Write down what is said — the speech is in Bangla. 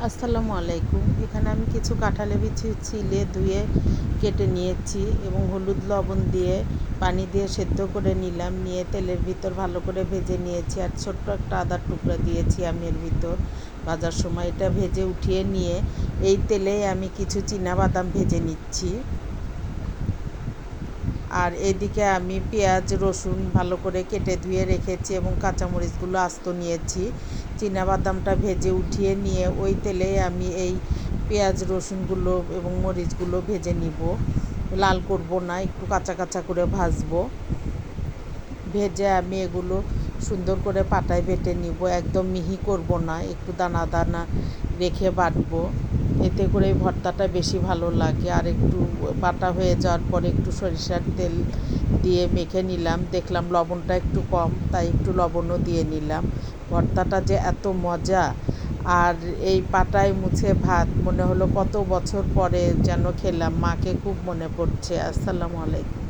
আসসালামু আলাইকুম। এখানে আমি কিছু কাঁঠালের বিচি ছিলে ধুয়ে কেটে নিয়েছি এবং হলুদ লবণ দিয়ে পানি দিয়ে সেদ্ধ করে নিলাম। নিয়ে তেলের ভিতর ভালো করে ভেজে নিয়েছি, আর ছোট্ট একটা আদার টুকরা দিয়েছি আমি এর ভিতর ভাজার সময়। এটা ভেজে উঠিয়ে নিয়ে এই তেলেই আমি কিছু বাদাম ভেজে নিচ্ছি। আর এদিকে আমি পেঁয়াজ রসুন ভালো করে কেটে ধুয়ে রেখেছি এবং কাঁচামরিচগুলো আস্ত নিয়েছি। বাদামটা ভেজে উঠিয়ে নিয়ে ওই তেলে আমি এই পেঁয়াজ রসুনগুলো এবং মরিচগুলো ভেজে নিব। লাল করব না, একটু কাঁচা কাঁচা করে ভাজবো। ভেজে আমি এগুলো সুন্দর করে পাটায় বেটে নিব, একদম মিহি করব না, একটু দানা দানা রেখে বাটবো। এতে করে ভর্তাটা বেশি ভালো লাগে। আর একটু বাটা হয়ে যাওয়ার পরে একটু সরিষার তেল দিয়ে মেখে নিলাম, দেখলাম লবণটা একটু কম, তাই একটু লবণও দিয়ে নিলাম। ভর্তাটা যে এত মজা! আর এই পাটায় মুছে ভাত মনে হলো কত বছর পরে যেন খেলাম, মাকে খুব মনে পড়ছে। আসসালামু আলাইকুম।